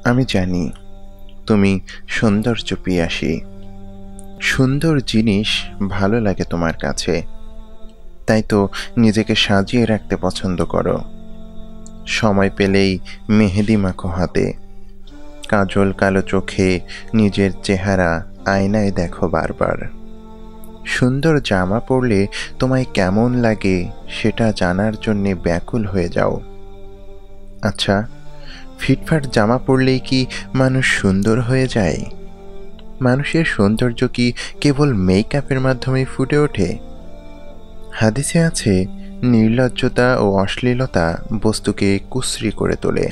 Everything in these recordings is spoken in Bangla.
আমি জানি তুমি সৌন্দর্য পিয়াসী। সুন্দর জিনিস ভালো লাগে তোমার কাছে, তাই তো নিজেকে সাজিয়ে রাখতে পছন্দ করো। সময় পেলেই মেহেদি মাখো হাতে, কাজল কালো চোখে নিজের চেহারা আয়নায় দেখো বারবার। সুন্দর জামা পরলে তোমায় কেমন লাগে সেটা জানার জন্যে ব্যাকুল হয়ে যাও। আচ্ছা, ফিটফাট জামা পরলেই কি মানুষ সুন্দর হয়ে যায়? মানুষের সৌন্দর্য কি কেবল মেকআপের মাধ্যমেই ফুটে ওঠে? হাদিসে আছে, নির্লজ্জতা ও অশ্লীলতা বস্তুকে কুশ্রী করে তোলে,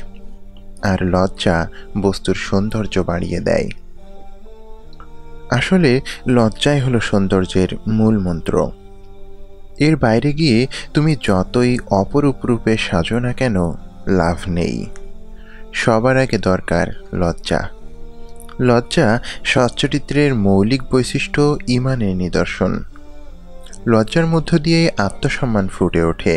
আর লজ্জা বস্তুর সৌন্দর্য বাড়িয়ে দেয়। আসলে লজ্জাই হলো সৌন্দর্যের মূল মন্ত্র। এর বাইরে গিয়ে তুমি যতই অপরূপ রূপে সাজো না কেন, লাভ নেই। সবার আগে দরকার লজ্জা। লজ্জা সচ্চরিত্রের মৌলিক বৈশিষ্ট্য, ঈমানের নিদর্শন। লজ্জার মধ্য দিয়ে আত্মসম্মান ফুটে ওঠে।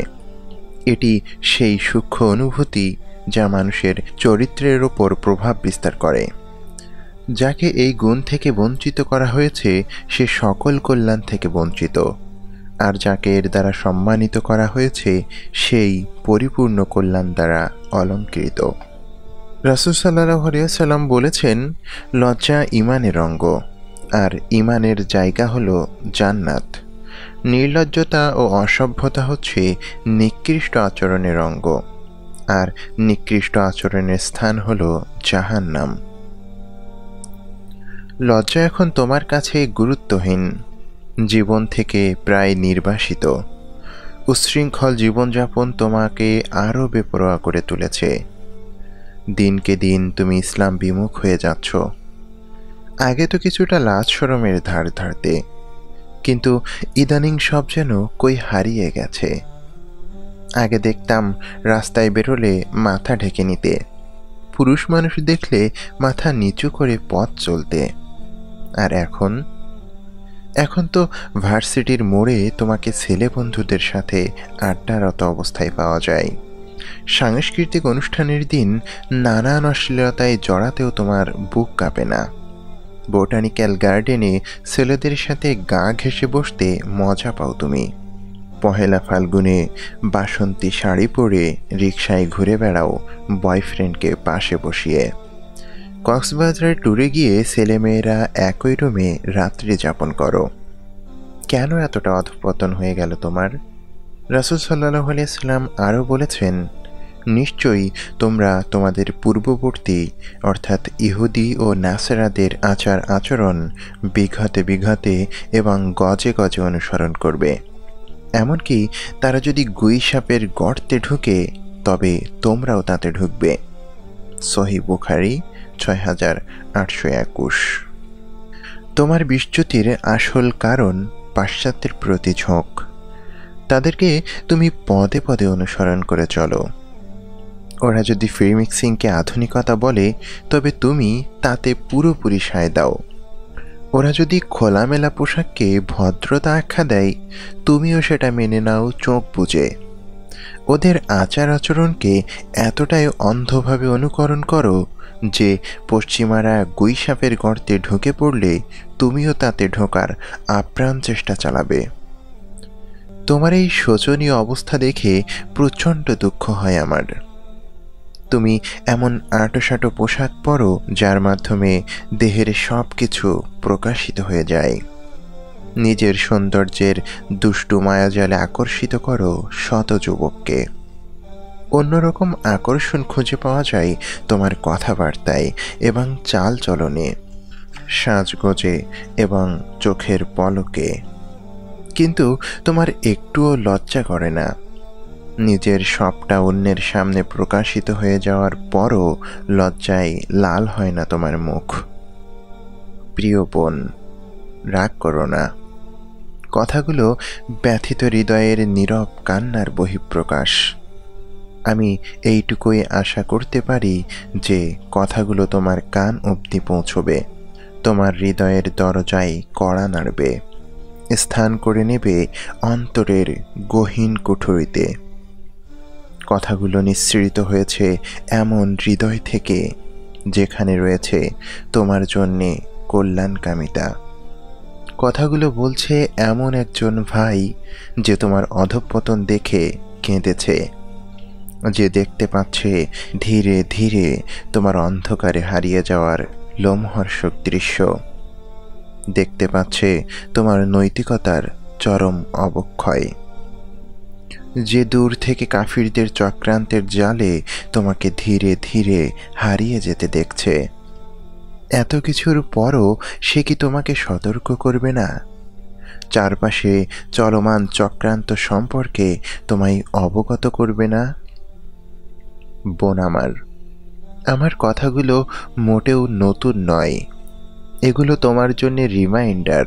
এটি সেই সূক্ষ্ম অনুভূতি যা মানুষের চরিত্রের ওপর প্রভাব বিস্তার করে। যাকে এই গুণ থেকে বঞ্চিত করা হয়েছে সে সকল কল্যাণ থেকে বঞ্চিত, আর যাকে এর দ্বারা সম্মানিত করা হয়েছে সেই পরিপূর্ণ কল্যাণ দ্বারা অলঙ্কৃত। রাসূল সাল্লাল্লাহু আলাইহি ওয়াসাল্লাম বলেছেন, লজ্জা ঈমানের অঙ্গ, আর ঈমানের জায়গা হলো জান্নাত। নির্লজ্জতা ও অসভ্যতা হচ্ছে নিকৃষ্ট আচরণের অঙ্গ, আর নিকৃষ্ট আচরণের স্থান হলো জাহান্নাম। লজ্জা এখন তোমার কাছে গুরুত্বহীন, জীবন থেকে প্রায় নির্বাসিত। উচ্ছৃঙ্খল জীবনযাপন তোমাকে আরও বেপরোয়া করে তুলেছে। দিনকে দিন তুমি ইসলাম বিমুখ হয়ে যাচ্ছ। আগে তো কিছুটা লাজ শরমের ধার ধারতে, কিন্তু ইদানিং সব যেন কই হারিয়ে গেছে। আগে দেখতাম রাস্তায় বেরোলে মাথা ঢেকে নিতে, পুরুষ মানুষ দেখলে মাথা নিচু করে পথ চলতে। আর এখন তো ভার্সিটির মোড়ে তোমাকে ছেলে বন্ধুদের সাথে আড্ডারত অবস্থায় পাওয়া যায়। সাংস্কৃতিক অনুষ্ঠানের দিন নানান অশ্লীলতায় জড়াতেও তোমার বুক কাঁপে না। বোটানিক্যাল গার্ডেনে ছেলেদের সাথে গা ঘেঁষে বসতে মজা পাও তুমি। পহেলা ফাল্গুনে বাসন্তী শাড়ি পরে রিকশায় ঘুরে বেড়াও বয়ফ্রেন্ডকে পাশে বসিয়ে। কক্সবাজারের ট্যুরে গিয়ে ছেলেমেয়েরা একই রুমে রাত্রি যাপন করো। কেন এতটা অধঃপতন হয়ে গেল তোমার? রাসূল সাল্লাল্লাহু আলাইহি ওয়াসাল্লাম আরও বলেছেন, নিশ্চয়ই তোমরা তোমাদের পূর্ববর্তী অর্থাৎ ইহুদি ও নাসারাদের আচার আচরণ বিঘতে বিঘতে এবং গজে গজে অনুসরণ করবে। এমনকি তারা যদি গুই সাপের গর্তে ঢুকে তবে তোমরাও তাতে ঢুকবে। সহিহ বুখারী ৬৮২১। তোমার বিচ্যুতির আসল কারণ পাশ্চাত্যের প্রতি ঝোঁক। তাদেরকে তুমি পদে পদে অনুসরণ করে চলো। ওরা যদি ফ্রি মিক্সিংকে আধুনিকতা বলে তবে তুমি তাতে পুরোপুরি সায় দাও। ওরা যদি খোলামেলা পোশাককে ভদ্রতা আখ্যা দেয় তুমিও সেটা মেনে নাও চোখ বুজে। ওদের আচার আচরণকে এতটাই অন্ধভাবে অনুকরণ করো যে পশ্চিমারা গুইসাপের গর্তে ঢুকে পড়লে তুমিও তাতে ঢোকার আপ্রাণ চেষ্টা চালাবে। তোমার এই শোচনীয় অবস্থা দেখে প্রচণ্ড দুঃখ হয় আমার। তুমি এমন আঁটোসাঁটো পোশাক পরো যার মাধ্যমে দেহের সব কিছু প্রকাশিত হয়ে যায়। নিজের সৌন্দর্যের দুষ্টু মায়াজালে আকর্ষিত করো শত যুবককে। অন্যরকম আকর্ষণ খুঁজে পাওয়া যায় তোমার কথাবার্তায় এবং চাল চলনে, সাজগোজে এবং চোখের পলকে। কিন্তু তোমার একটুও লজ্জা করে না। নিজের সবটা অন্যের সামনে প্রকাশিত হয়ে যাওয়ার পরও লজ্জায় লাল হয় না তোমার মুখ। প্রিয় বোন, রাগ করো না। কথাগুলো ব্যথিত হৃদয়ের নীরব কান্নার বহিঃপ্রকাশ। আমি এইটুকুই আশা করতে পারি যে কথাগুলো তোমার কান অবধি পৌঁছবে, তোমার হৃদয়ের দরজায় কড়া নাড়বে, স্থান করে নেবে অন্তরের গহীন কুঠুরিতে। কথাগুলো নিঃসৃত হয়েছে এমন হৃদয় থেকে যেখানে রয়েছে তোমার জন্যে কল্যাণকামিতা। কথাগুলো বলছে এমন একজন ভাই যে তোমার অধঃপতন দেখে কেঁদেছে, যে দেখতে পাচ্ছে ধীরে ধীরে তোমার অন্ধকারে হারিয়ে যাওয়ার লোমহর্ষক দৃশ্য, দেখতে পাচ্ছে তোমার নৈতিকতার চরম অবক্ষয়, যে দূর থেকে কাফিরদের চক্রান্তের জালে তোমাকে ধীরে ধীরে হারিয়ে যেতে দেখছে। এত কিছুর পরও সে কি তোমাকে সতর্ক করবে না? চারপাশে চলমান চক্রান্ত সম্পর্কে তোমায় অবগত করবে না? বোন আমার কথাগুলো মোটেও নতুন নয়। এগুলো তোমার জন্য রিমাইন্ডার।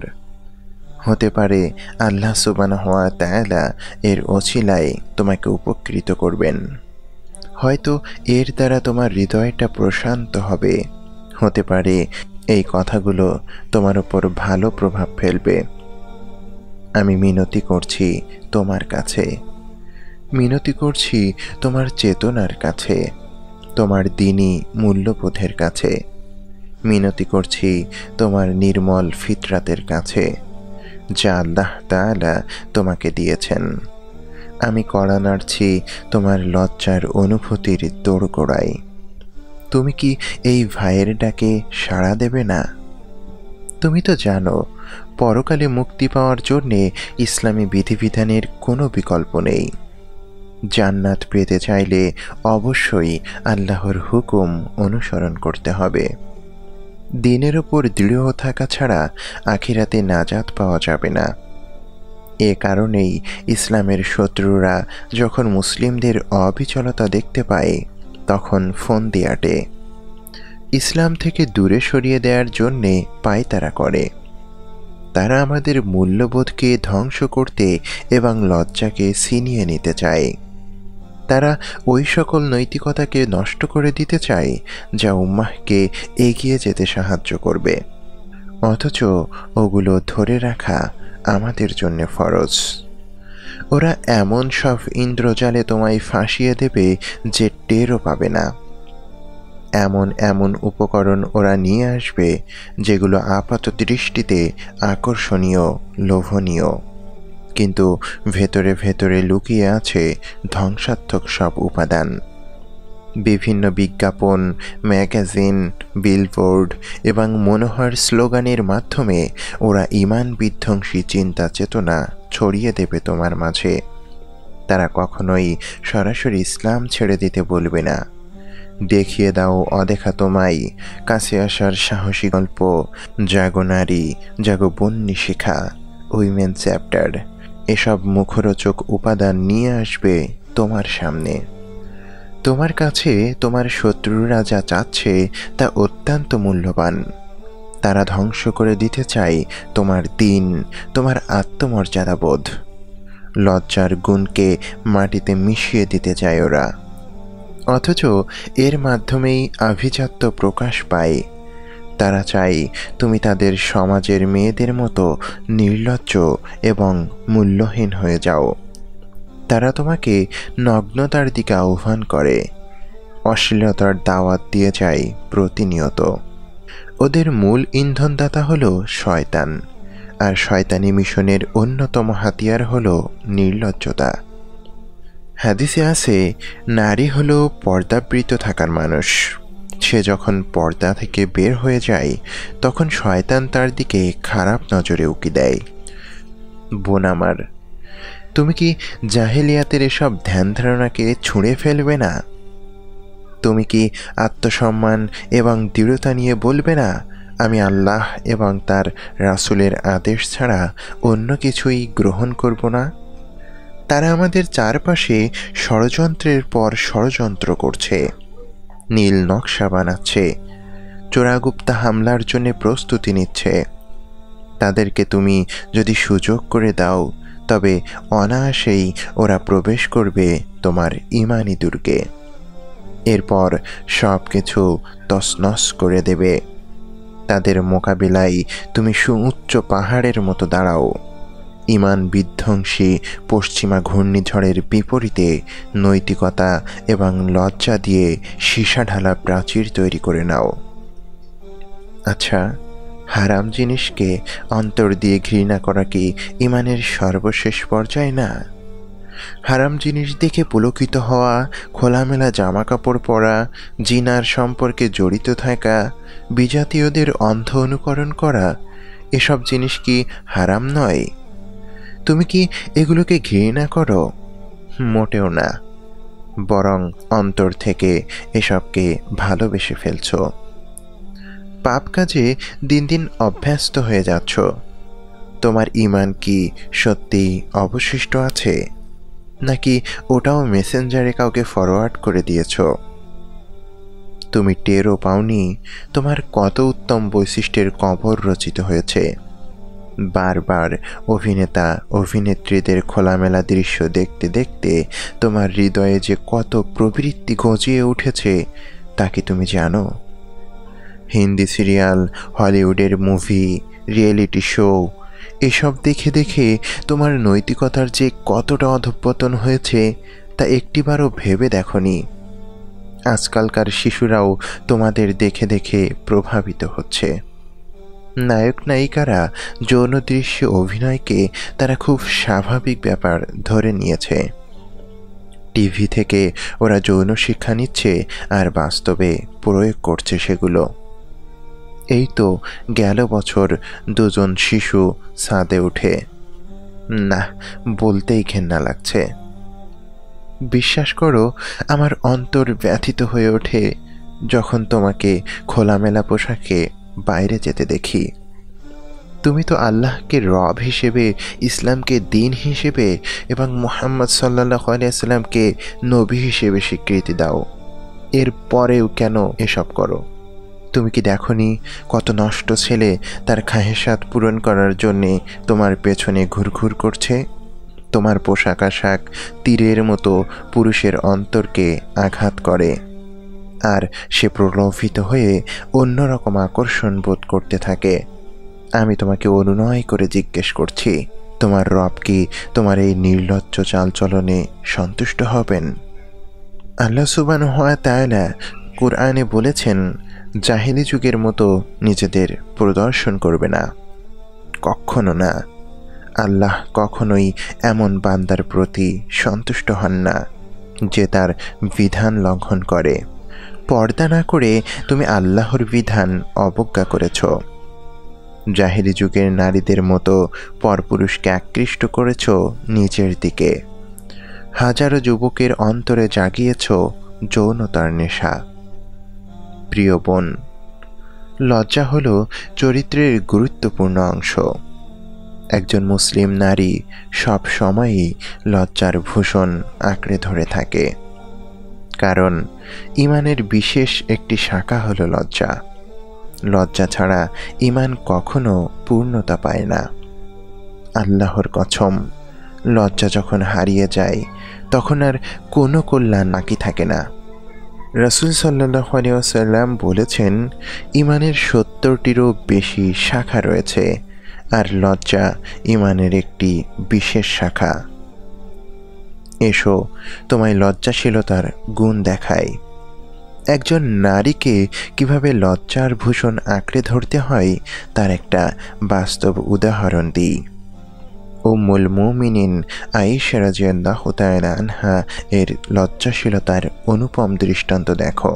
হতে পারে আল্লাহ সুবহানাহু ওয়া তাআলা এর ওসিলায় তোমাকে উপকৃত করবেন। হয়তো এর দ্বারা তোমার হৃদয়টা প্রশান্ত হবে। হতে পারে এই কথাগুলো তোমার উপর ভালো প্রভাব ফেলবে। আমি মিনতি করছি তোমার কাছে, মিনতি করছি তোমার চেতনার কাছে, তোমার দ্বীনি মূল্যবোধের কাছে, মিনতি করছি তোমার নির্মল ফিতরাতের কাছে, যা আল্লাহ তাআলা তোমাকে দিয়েছেন। আমি কড়া নাড়ছি তোমার লজ্জার অনুভূতির দোরগোড়ায়। তুমি কি এই ভাইয়ের ডাকে সাড়া দেবে না? তুমি তো জানো, পরকালে মুক্তি পাওয়ার জন্যে ইসলামী বিধিবিধানের কোনো বিকল্প নেই। জান্নাত পেতে চাইলে অবশ্যই আল্লাহর হুকুম অনুসরণ করতে হবে। দিনের ওপর দৃঢ় থাকা ছাড়া আখিরাতে নাজাত পাওয়া যাবে না। এ কারণেই ইসলামের শত্রুরা যখন মুসলিমদের অবিচলতা দেখতে পায় তখন ফন্দি আটে। ইসলাম থেকে দূরে সরিয়ে দেওয়ার জন্যে পায়তারা করে। তারা আমাদের মূল্যবোধকে ধ্বংস করতে এবং লজ্জাকে ছিনিয়ে নিতে চায়। তারা ওই সকল নৈতিকতাকে নষ্ট করে দিতে চায় যা উম্মাহকে এগিয়ে যেতে সাহায্য করবে, অথচ ওগুলো ধরে রাখা আমাদের জন্য ফরজ। ওরা এমন সব ইন্দ্রজালে তোমায় ফাঁসিয়ে দেবে যে টেরও পাবে না। এমন এমন উপকরণ ওরা নিয়ে আসবে যেগুলো আপাত দৃষ্টিতে আকর্ষণীয়, লোভনীয়, কিন্তু ভেতরে ভেতরে লুকিয়ে আছে ধ্বংসাত্মক সব উপাদান। বিভিন্ন বিজ্ঞাপন, ম্যাগাজিন, বিলবোর্ড এবং মনোহর স্লোগানের মাধ্যমে ওরা ঈমান বিধ্বংসী চিন্তা চেতনা ছড়িয়ে দেবে তোমার মাঝে। তারা কখনোই সরাসরি ইসলাম ছেড়ে দিতে বলবে না। দেখিয়ে দাও অদেখা তোমায়, কাছে আসার সাহসী গল্প, জাগো নারী, জাগো বন্যী শিখা, উইমেন চ্যাপ্টার, এসব মুখরোচক উপাদান নিয়ে আসবে তোমার সামনে। তোমার কাছে তোমার শত্রুরা যা চাচ্ছে তা অত্যন্ত মূল্যবান। তারা ধ্বংস করে দিতে চায় তোমার দিন, তোমার আত্মমর্যাদাবোধ, লজ্জার গুণকে মাটিতে মিশিয়ে দিতে চায় ওরা। অথচ এর মাধ্যমেই আভিজাত্য প্রকাশ পায়। তারা চায় তুমি তাদের সমাজের মেয়েদের মতো নির্লজ্জ এবং মূল্যহীন হয়ে যাও। তারা তোমাকে নগ্নতার দিকে আহ্বান করে, অশ্লীলতার দাওয়াত দিয়ে যায় প্রতিনিয়ত। ওদের মূল ইন্ধনদাতা হলো শয়তান, আর শয়তানি মিশনের অন্যতম হাতিয়ার হলো নির্লজ্জতা। হাদিসে আছে, নারী হলো পর্দাবৃত থাকার মানুষ। সে যখন পর্দা থেকে বের হয়ে যায় তখন শয়তান তার দিকে খারাপ নজরে উকি দেয়। বোন আমার, তুমি কি জাহেলিয়াতের এসব ধ্যান ধারণাকে ছুঁড়ে ফেলবে না? তুমি কি আত্মসম্মান এবং দৃঢ়তা নিয়ে বলবে না, আমি আল্লাহ এবং তার রাসূলের আদেশ ছাড়া অন্য কিছুই গ্রহণ করব না? তারা আমাদের চারপাশে ষড়যন্ত্রের পর ষড়যন্ত্র করছে, নীল নকশা বানাচ্ছে, চোরাগুপ্তা হামলার জন্য প্রস্তুতি নিচ্ছে। তাদেরকে তুমি যদি সুযোগ করে দাও তবে অনায়াসেই ওরা প্রবেশ করবে তোমার ঈমানি দুর্গে। এরপর সব কিছু তছনছ করে দেবে। তাদের মোকাবিলায় তুমি সুউচ্চ পাহাড়ের মতো দাঁড়াও, ইমান বিধ্বংসী পশ্চিমা ঘূর্ণিঝড়ের বিপরীতে নৈতিকতা এবং লজ্জা দিয়ে সীসা ঢালা প্রাচীর তৈরি করে নাও। আচ্ছা, হারাম জিনিসকে অন্তর দিয়ে ঘৃণা করা কি ইমানের সর্বশেষ পর্যায় না? হারাম জিনিস দেখে পুলকিত হওয়া, খোলামেলা জামা কাপড় পরা, জিনার সম্পর্কে জড়িত থাকা, বিজাতীয়দের অন্ধ অনুকরণ করা, এসব জিনিস কি হারাম নয়? তুমি কি এগুলোকে ঘৃণা করো? মোটেও না, বরং অন্তর থেকে এসবকে ভালোবেসে ফেলছ। পাপ কাজে দিন দিন অভ্যস্ত হয়ে যাচ্ছ। তোমার ঈমান কি সত্যি অবশিষ্ট আছে, নাকি ওটাও মেসেঞ্জারে কাউকে ফরওয়ার্ড করে দিয়েছ? তুমি টেরও পাওনি তোমার কত উত্তম বৈশিষ্ট্যের কবর রচিত হয়েছে। বারবার অভিনেতা অভিনেত্রীদের খোলামেলা দৃশ্য দেখতে দেখতে তোমার হৃদয়ে যে কত প্রবৃত্তি গজিয়ে উঠেছে তা কি তুমি জানো? হিন্দি সিরিয়াল, হলিউডের মুভি, রিয়েলিটি শো, এসব দেখে দেখে তোমার নৈতিকতার যে কতটা অধঃপতন হয়েছে তা একটিবারও ভেবে দেখনি। আজকালকার শিশুরাও তোমাদের দেখে দেখে প্রভাবিত হচ্ছে। নায়ক নায়িকারা যৌন দৃশ্যে অভিনয়কে তারা খুব স্বাভাবিক ব্যাপার ধরে নিয়েছে। টিভি থেকে ওরা যৌন শিক্ষা নিচ্ছে আর বাস্তবে প্রয়োগ করছে সেগুলো। এই তো গেল বছর দুজন শিশু ছাদে উঠে, না বলতেই ঘেন্না লাগছে। বিশ্বাস করো, আমার অন্তর ব্যথিত হয়ে ওঠে যখন তোমাকে খোলামেলা পোশাকে বাইরে যেতে দেখি। তুমি তো আল্লাহকে রব হিসেবে, ইসলামকে দিন হিসেবে এবং মুহাম্মদ সাল্লাল্লাহু আলাইহি ওয়াসাল্লামকে নবী হিসেবে স্বীকৃতি দাও। এর পরেও কেন এসব করো? তুমি কি দেখনি কত নষ্ট ছেলে তার খাহেসাত পূরণ করার জন্যে তোমার পেছনে ঘুরঘুর করছে? তোমার পোশাক আশাক তীরের মতো পুরুষের অন্তরকে আঘাত করে, আর সে প্রলোভিত হয়ে অন্যরকম আকর্ষণ বোধ করতে থাকে। আমি তোমাকে অনুনয় করে জিজ্ঞেস করছি, তোমার রব কি তোমার এই নির্লজ্জ চালচলনে সন্তুষ্ট হবেন? আল্লাহ সুবহানাহু ওয়া তাআলা কুরআনে বলেছেন, জাহেলি যুগের মতো নিজেদের প্রদর্শন করবে না, কখনো না। আল্লাহ কখনোই এমন বান্দার প্রতি সন্তুষ্ট হন না যে তার বিধান লঙ্ঘন করে। পর্দা না করে তুমি আল্লাহর বিধান অবজ্ঞা করেছ। জাহেলি যুগের নারীদের মতো পরপুরুষকে আকৃষ্ট করেছ নিজের দিকে। হাজারো যুবকের অন্তরে জাগিয়েছ যৌনতার নেশা। প্রিয় বোন, লজ্জা হলো চরিত্রের গুরুত্বপূর্ণ অংশ। একজন মুসলিম নারী সব সময়ই লজ্জার ভূষণ আঁকড়ে ধরে থাকে, কারণ ঈমানের বিশেষ একটি শাখা হলো লজ্জা। লজ্জা ছাড়া ঈমান কখনো পূর্ণতা পায় না। আল্লাহর কসম, লজ্জা যখন হারিয়ে যায় তখন আর কোনো কল্যাণ বাকি থাকে না। রাসূল সাল্লাল্লাহু আলাইহি ওয়াসাল্লাম বলেছেন, ঈমানের ৭০টিরও বেশি শাখা রয়েছে, আর লজ্জা ঈমানের একটি বিশেষ শাখা। এসো তোমায় লজ্জাশীলতার গুণ দেখাই। একজন নারীকে কিভাবে লজ্জার ভূষণ আঁকড়ে ধরতে হয় তার একটা বাস্তব উদাহরণ দিই। উম্মুল মুমিনিন আয়েশা রাদিয়াল্লাহু তাআলা আনহা এর লজ্জাশীলতার অনুপম দৃষ্টান্ত দেখো।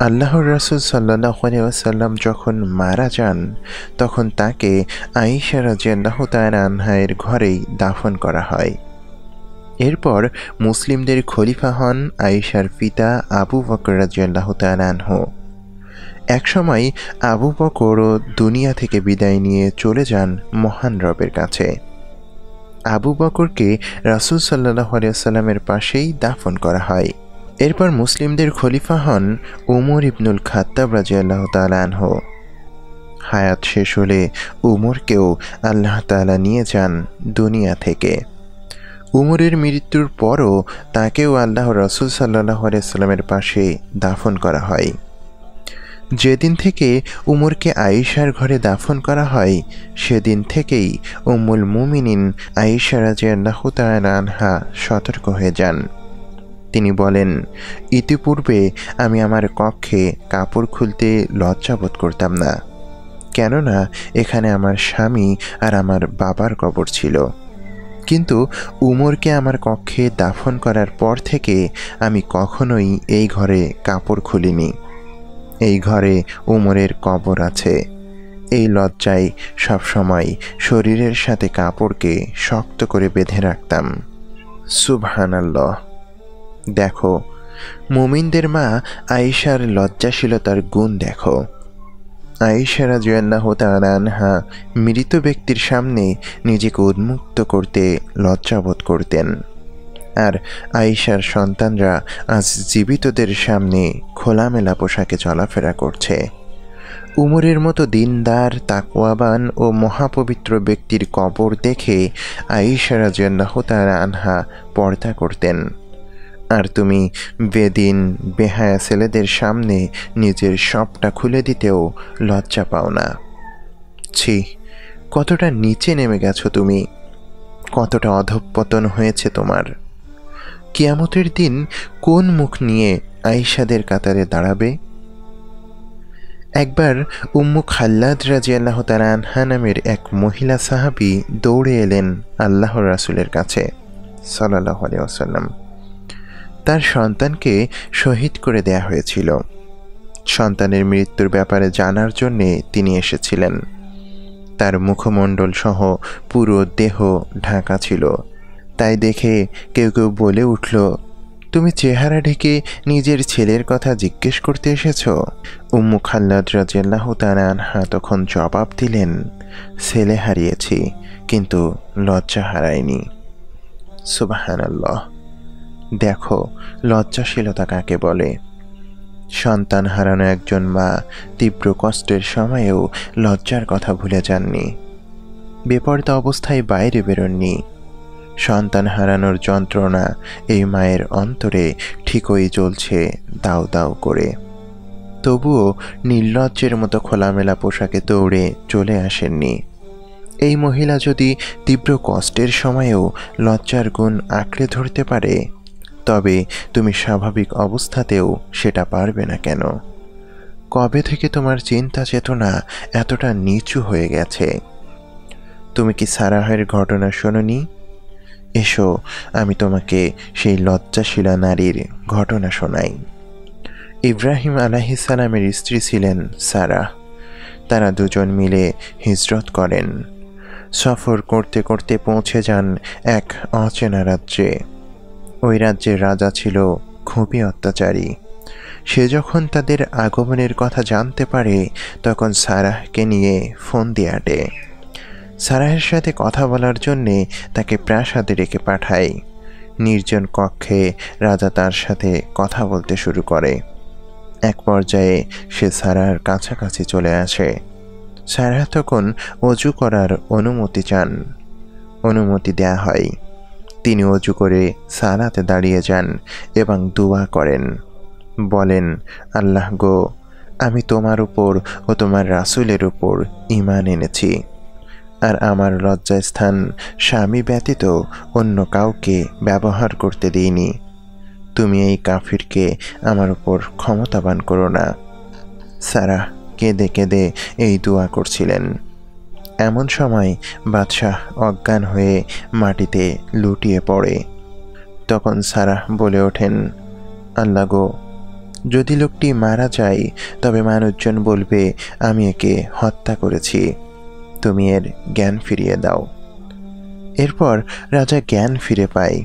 আল্লাহর রাসূল সাল্লাল্লাহু আলাইহি ওয়াসাল্লাম যখন মারা যান তখন তাকে আয়েশা রাদিয়াল্লাহু তাআলা আনহা এর ঘরেই দাফন করা হয়। এরপর মুসলিমদের খলিফা হন আয়েশার পিতা আবু বকর রাদিয়াল্লাহু তাআলা আনহু। একসময় আবু বকরও দুনিয়া থেকে বিদায় নিয়ে চলে যান মহান রবের কাছে। আবু বকরকে রাসূল সাল্লাল্লাহু আলাইহি ওয়াসাল্লামের পাশেই দাফন করা হয়। এরপর মুসলিমদের খলিফা হন উমর ইবনুল খাত্তাব রাদিয়াল্লাহু তাআলা আনহু। হায়াত শেষ হলে উমরকেও আল্লাহ তাআলা নিয়ে যান দুনিয়া থেকে। উমরের মৃত্যুর পরও তাকেও আল্লাহর রাসূল সাল্লাল্লাহু আলাইহি ওয়াসাল্লামের পাশে দাফন করা হয়। যেদিন থেকে উমরকে আয়েশার ঘরে দাফন করা হয় সেদিন থেকেই উম্মুল মুমিনিন আয়েশা রাদিয়াল্লাহু তাআলা আনহা সতর্ক হয়ে যান। তিনি বলেন, ইতিপূর্বে আমি আমার কক্ষে কাপড় খুলতে লজ্জাবোধ করতাম না, কেননা এখানে আমার স্বামী আর আমার বাবার কবর ছিল। কিন্তু উমরকে আমার কক্ষে দাফন করার পর থেকে আমি কখনোই এই ঘরে কাপড় খুলিনি। এই ঘরে উমরের কবর আছে। এই লজ্জায় সবসময় শরীরের সাথে কাপড়কে শক্ত করে বেঁধে রাখতাম। সুবহানাল্লাহ। দেখো, মুমিনদের মা আয়েশার লজ্জাশীলতার গুণ দেখো। আয়েশা রাদিয়াল্লাহু তাআলা আনহা মৃত ব্যক্তির সামনে নিজেকে উন্মুক্ত করতে লজ্জাবোধ করতেন, আর আয়েশার সন্তানরা আজ জীবিতদের সামনে খোলামেলা পোশাকে চলাফেরা করছে। উমরের মতো দিনদার, তাকওয়াবান ও মহাপবিত্র ব্যক্তির কবর দেখে আয়েশা রাদিয়াল্লাহু তাআলা আনহা পর্দা করতেন, আর তুমি বেদিন বেহায়া ছেলেদের সামনে নিজের সবটা খুলে দিতেও লজ্জা পাও না। ছি, কতটা নিচে নেমে গেছো তুমি, কতটা অধঃপতন হয়েছে তোমার। কিয়ামতের দিন কোন মুখ নিয়ে আয়েশাদের কাতারে দাঁড়াবে? একবার উম্মু খাল্লাদ রাদিয়াল্লাহু তাআলা আনহা নামের এক মহিলা সাহাবী দৌড়ে এলেন আল্লাহর রাসূলের কাছে সাল্লাল্লাহু আলাইহি ওয়াসাল্লাম। তার সন্তানকে শহীদ করে দেয়া হয়েছিল। সন্তানের মৃত্যুর ব্যাপারে জানার জন্যে তিনি এসেছিলেন। তার মুখমণ্ডল সহ পুরো দেহ ঢাকা ছিল। তাই দেখে কেউ কেউ বলে উঠল, তুমি চেহারা ঢেকে নিজের ছেলের কথা জিজ্ঞেস করতে এসেছ? উম্মু খাল্লাদ রাদিয়াল্লাহু তাআলা আনহা তখন জবাব দিলেন, ছেলে হারিয়েছি, কিন্তু লজ্জা হারাইনি। সুবহানাল্লাহ। দেখো, লজ্জাশীলতা কাকে বলে। সন্তান হারানো একজন মা তীব্র কষ্টের সময়েও লজ্জার কথা ভুলে যাননি, বেপরদা অবস্থায় বাইরে বেরোননি। সন্তান হারানোর যন্ত্রণা এই মায়ের অন্তরে ঠিকই চলছে দাউ দাউ করে। তবুও নির্লজ্জের মতো খোলামেলা পোশাকে দৌড়ে চলে আসেননি। এই মহিলা যদি তীব্র কষ্টের সময়েও লজ্জার গুণ আঁকড়ে ধরতে পারে, তবে তুমি স্বাভাবিক অবস্থাতেও সেটা পারবে না কেন? কবে থেকে তোমার চিন্তা চেতনা এতটা নিচু হয়ে গেছে? তুমি কি সারাহের ঘটনা শোনোনি? এসো, আমি তোমাকে সেই লজ্জাশীলা নারীর ঘটনা শোনাই। ইব্রাহিম আলাইহিস সালামের স্ত্রী ছিলেন সারাহ। তারা দুজন মিলে হিজরত করেন। সফর করতে করতে পৌঁছে যান এক অচেনা রাজ্যে। ওই রাজ্যের রাজা ছিল খুবই অত্যাচারী। সে যখন তাদের আগমনের কথা জানতে পারে, তখন সারাহকে নিয়ে ফোন দিয়ে আটে। সারাহের সাথে কথা বলার জন্যে তাকে প্রাসাদে রেখে পাঠায়। নির্জন কক্ষে রাজা তার সাথে কথা বলতে শুরু করে। এক পর্যায়ে সে সারাহর কাছাকাছি চলে আসে। সারাহ তখন অজু করার অনুমতি চান। অনুমতি দেয়া হয়। তিনি অজু করে সালাতে দাঁড়িয়ে যান এবং দোয়া করেন। বলেন, আল্লাহ গো, আমি তোমার উপর ও তোমার রাসূলের উপর ঈমান এনেছি, আর আমার লজ্জাস্থান স্বামী ব্যতীত অন্য কাউকে ব্যবহার করতে দিইনি। তুমি এই কাফিরকে আমার উপর ক্ষমতাবান করো না। সারাহ কেঁদে কেঁদে এই দোয়া করছিলেন। এমন সময় বাদশাহ অজ্ঞান হয়ে মাটিতে লুটিয়ে পড়ে। তখন সারাহ বলে ওঠেন, আল্লাহ গো, যদি লোকটি মারা যায় তবে মানুষজন বলবে আমি একে হত্যা করেছি, তুমি এর জ্ঞান ফিরিয়ে দাও। এরপর রাজা জ্ঞান ফিরে পায়।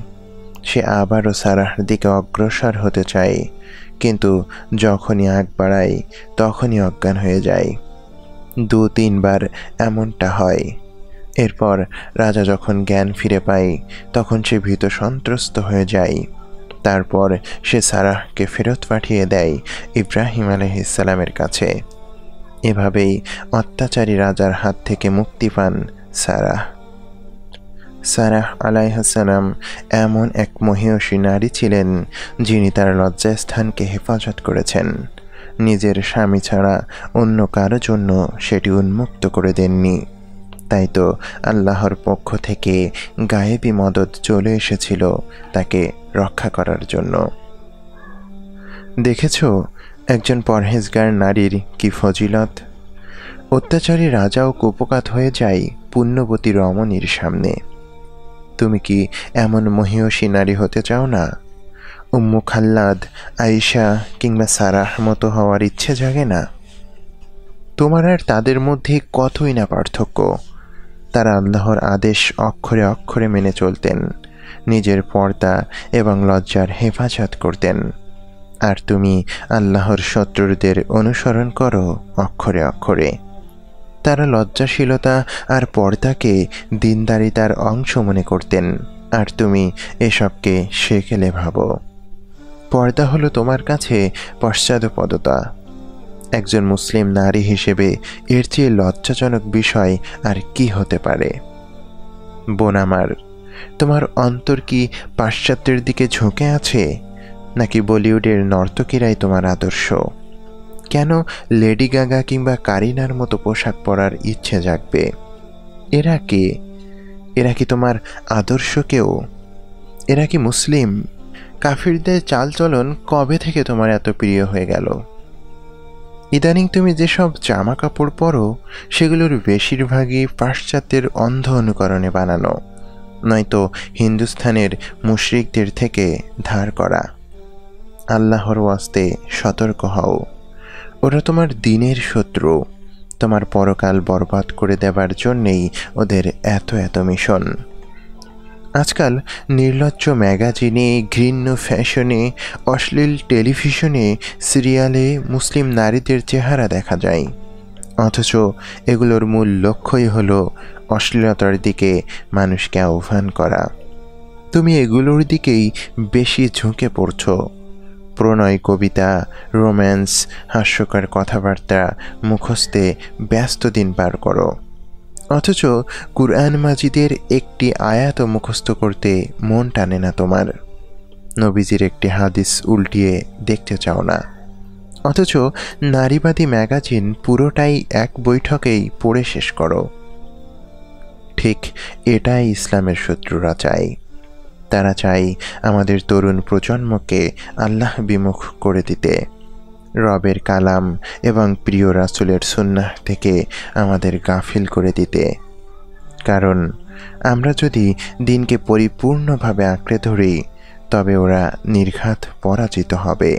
সে আবারও সারাহর দিকে অগ্রসর হতে চায়, কিন্তু যখনই আগ বাড়ায় তখনই অজ্ঞান হয়ে যায়। 2-3 বার এমনটা হয়। এরপর রাজা যখন জ্ঞান ফিরে পায়, তখন সে ভীত সন্ত্রস্ত হয়ে যায়। তারপর সে সারাহকে ফেরত পাঠিয়ে দেয় ইব্রাহিম আলাইহিস সালামের কাছে। এভাবেই অত্যাচারী রাজার হাত থেকে মুক্তি পান সারাহ। সারাহ আলাইহিস সালাম এমন এক মহিয়সী নারী ছিলেন যিনি তার লজ্জাস্থানকে হেফাজত করেছেন। নিজের স্বামী ছাড়া অন্য কারো জন্য সেটি উন্মুক্ত করে দেননি। তাই তো আল্লাহর পক্ষ থেকে গায়েবী মদদ চলে এসেছিল তাকে রক্ষা করার জন্য। দেখেছ একজন পরহেজগার নারীর কি ফজিলত! অত্যাচারী রাজাও কুপকাত হয়ে যায় পুণ্যবতী রমণীর সামনে। তুমি কি এমন মহিয়সী নারী হতে চাও না? উম্মু খাল্লাদ, আয়েশা কিংবা সারাহ মতো হওয়ার ইচ্ছে জাগে না? তোমার আর তাদের মধ্যে কতই না পার্থক্য। তারা আল্লাহর আদেশ অক্ষরে অক্ষরে মেনে চলতেন, নিজের পর্দা এবং লজ্জার হেফাজত করতেন। আর তুমি আল্লাহর শত্রুদের অনুসরণ করো অক্ষরে অক্ষরে। তারা লজ্জাশীলতা আর পর্দাকে দিনদারিতার অংশ মনে করতেন, আর তুমি এসবকে সেকেলে ভাবো। পর্দা হলো তোমার কাছে পশ্চাৎপদতা। একজন মুসলিম নারী হিসেবে এর চেয়ে লজ্জাজনক বিষয় আর কি হতে পারে? বোন আমার, তোমার অন্তর কি পাশ্চাত্যের দিকে ঝুঁকে আছে, নাকি বলিউডের নর্তকীরাই তোমার আদর্শ? কেন লেডি গাগা কিংবা কারিনার মতো পোশাক পরার ইচ্ছে জাগবে? এরা কে? এরা কি তোমার আদর্শ কেউ? এরা কি মুসলিম? কাফিরদের চালচলন কবে থেকে তোমার এত প্রিয় হয়ে গেল? ইদানিং তুমি যেসব জামা কাপড় পরো সেগুলোর বেশিরভাগই পাশ্চাত্যের অন্ধ অনুকরণে বানানো, নয়তো হিন্দুস্থানের মুশরিকদের থেকে ধার করা। আল্লাহর ওয়াস্তে সতর্ক হও। ওরা তোমার দিনের শত্রু। তোমার পরকাল বরবাদ করে দেবার জন্যেই ওদের এত এত মিশন। আজকাল নির্লজ্জ ম্যাগাজিনে, ঘৃণ্য ফ্যাশনে, অশ্লীল টেলিভিশনে, সিরিয়ালে মুসলিম নারীদের চেহারা দেখা যায়, অথচ এগুলোর মূল লক্ষ্যই হলো অশ্লীলতার দিকে মানুষকে আহ্বান করা। তুমি এগুলোর দিকেই বেশি ঝুঁকে পড়ছ। প্রণয় কবিতা, রোম্যান্স, হাস্যকর কথাবার্তা মুখস্থে ব্যস্ত দিন পার করো, অথচ কুরআন মাজিদের একটি আয়াতও মুখস্থ করতে মন টানে না তোমার। নবীজির একটি হাদিস উল্টিয়ে দেখতে চাও না, অথচ নারীবাদী ম্যাগাজিন পুরোটাই এক বৈঠকেই পড়ে শেষ করো। ঠিক এটাই ইসলামের শত্রুরা চায়। তারা চায় আমাদের তরুণ প্রজন্মকে আল্লাহ বিমুখ করে দিতে, রবের কালাম এবং প্রিয় রাসূলের সুন্নাহ থেকে আমাদের গাফিল করে দিতে। কারণ আমরা যদি দিনকে পরিপূর্ণভাবে আঁকড়ে ধরি, তবে ওরা নির্ঘাত পরাজিত হবে।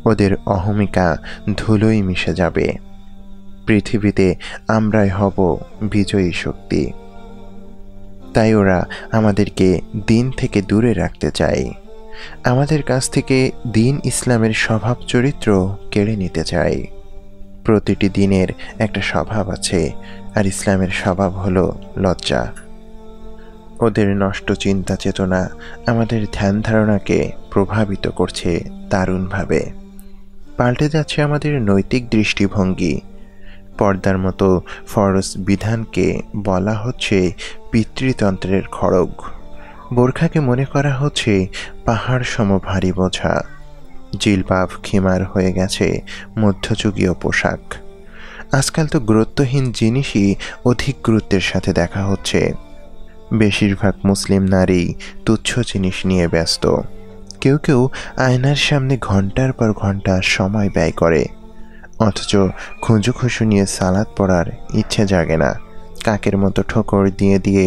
ওদের অহমিকা ধুলোয় মিশে যাবে। পৃথিবীতে আমরাই হব বিজয়ী শক্তি। তাই ওরা আমাদেরকে দিন থেকে দূরে রাখতে চায়। আমাদের কাছ থেকে দিন ইসলামের স্বভাব চরিত্র কেড়ে নিতে চায়। প্রতিটি দিনের একটা স্বভাব আছে, আর ইসলামের স্বভাব হলো লজ্জা। ওদের নষ্ট চিন্তা চেতনা আমাদের ধ্যান ধারণাকে প্রভাবিত করছে দারুণভাবে। পাল্টে যাচ্ছে আমাদের নৈতিক দৃষ্টিভঙ্গি। পর্দার মতো ফরজ বিধানকে বলা হচ্ছে পিতৃতন্ত্রের খড়গ। বোরখাকে মনে করা হচ্ছে পাহাড় সম ভারী বোঝা। জিলবাব খিমার হয়ে গেছে মধ্যযুগীয় পোশাক। আজকাল তো গুরুত্বহীন জিনিসই অধিক গুরুত্বের সাথে দেখা হচ্ছে। বেশিরভাগ মুসলিম নারী তুচ্ছ জিনিস নিয়ে ব্যস্ত। কেউ কেউ আয়নার সামনে ঘন্টার পর ঘন্টা সময় ব্যয় করে, অথচ খুঁজু খুশু নিয়ে সালাত পড়ার ইচ্ছে জাগে না। কাকের মতো ঠোকর দিয়ে দিয়ে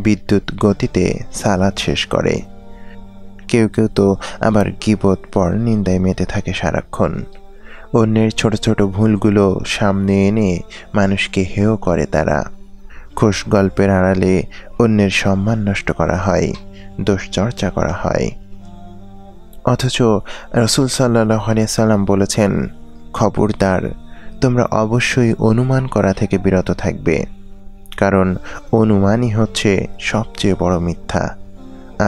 বিদ্যুৎ গতিতে সালাত শেষ করে। কেউ কেউ তো আবার গীবত পরনিন্দায় মেতে থাকে সারাক্ষণ। অন্যের ছোট ছোট ভুলগুলো সামনে এনে মানুষকে হেয় করে তারা। খোশ গল্পের আড়ালে অন্যের সম্মান নষ্ট করা হয়, দোষ চর্চা করা হয়। অথচ রাসূল সাল্লাল্লাহু আলাইহি সাল্লাম বলেছেন, খবরদার, তোমরা অবশ্যই অনুমান করা থেকে বিরত থাকবে, কারণ অনুমানই হচ্ছে সবচেয়ে বড় মিথ্যা।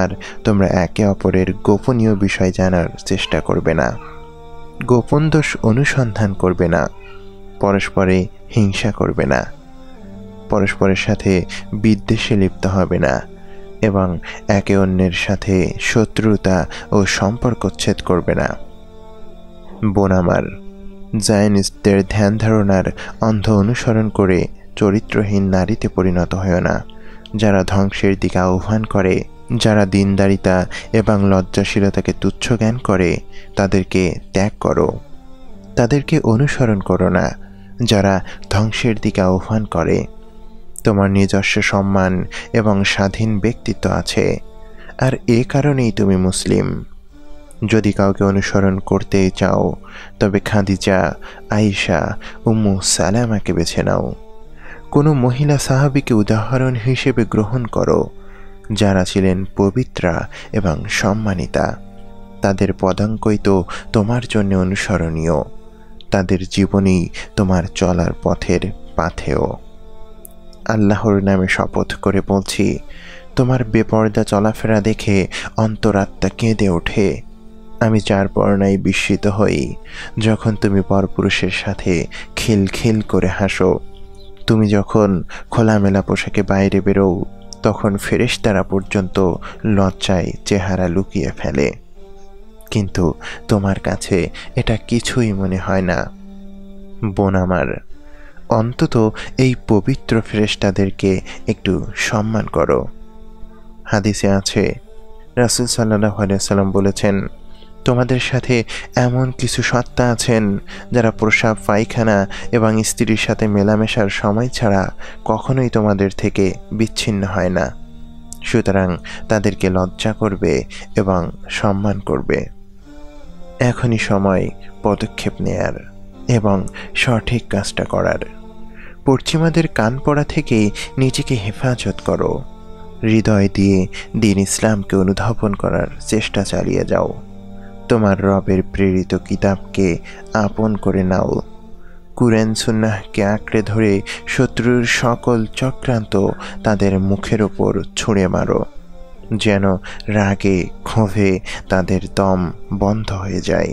আর তোমরা একে অপরের গোপনীয় বিষয় জানার চেষ্টা করবে না, গোপন দোষ অনুসন্ধান করবে না, পরস্পরে হিংসা করবে না, পরস্পরের সাথে বিদ্বেষে লিপ্ত হবে না, এবং একে অন্যের সাথে শত্রুতা ও সম্পর্কচ্ছেদ করবে না। বোন আমার, জায়নিস্টদের ধ্যান ধারণার অন্ধ অনুসরণ করে চরিত্রহীন নারীতে পরিণত হয় না, যারা ধ্বংসের দিকে আহ্বান করে, যারা দিনদারিতা এবং লজ্জাশীলতাকে তুচ্ছ জ্ঞান করে, তাদেরকে ত্যাগ করো। তাদেরকে অনুসরণ করো না, যারা ধ্বংসের দিকে আহ্বান করে। তোমার নিজস্ব সম্মান এবং স্বাধীন ব্যক্তিত্ব আছে, আর এ কারণেই তুমি মুসলিম। যদি কাউকে অনুসরণ করতেই চাও, তবে খাদিজা, আয়েশা, উম্মু সালামাকে বেছে নাও। কোনো মহিলা সাহাবীকে উদাহরণ হিসেবে গ্রহণ করো, যারা ছিলেন পবিত্রা এবং সম্মানিতা। তাদের পদাঙ্কই তো তোমার জন্য অনুসরণীয়, তাদের জীবনই তোমার চলার পথের পাথেয়। আল্লাহর নামে শপথ করে বলছি, তোমার বেপর্দা চলাফেরা দেখে অন্তরাত্মা কেঁদে ওঠে। আমি যার বর্ণায় বিস্মিত হই, যখন তুমি পরপুরুষের সাথে খিলখিল করে হাসো। তুমি যখন খোলামেলা পোশাকে বাইরে বেরো, তখন ফেরেশতারা পর্যন্ত লজ্জায় চেহারা লুকিয়ে ফেলে। কিন্তু তোমার কাছে এটা কিছুই মনে হয় না। বোন আমার, অন্তত এই পবিত্র ফেরেশতাদেরকে একটু সম্মান করো। হাদিসে আছে, রাসূল সাল্লাল্লাহু আলাইহি ওয়াসাল্লাম বলেছেন, তোমাদের সাথে এমন কিছু সত্তা আছেন যারা প্রস্রাব, পায়খানা এবং স্ত্রীর সাথে মেলামেশার সময় ছাড়া কখনোই তোমাদের থেকে বিচ্ছিন্ন হয় না। সুতরাং তাদেরকে লজ্জা করবে এবং সম্মান করবে। এখনই সময় পদক্ষেপ নেয়ার এবং সঠিক কাজটা করার। পশ্চিমাদের কান পড়া থেকে নিজেকে হেফাজত করো। হৃদয় দিয়ে দ্বীন ইসলামকে অনুধাবন করার চেষ্টা চালিয়ে যাও। তোমার রবের প্রেরিত কিতাবকে আপন করে নাও। কুরআন সুন্নাহকে আঁকড়ে ধরে শত্রুর সকল চক্রান্ত তাদের মুখের ওপর ছুঁড়ে মারো, যেন রাগে ক্ষোভে তাদের দম বন্ধ হয়ে যায়।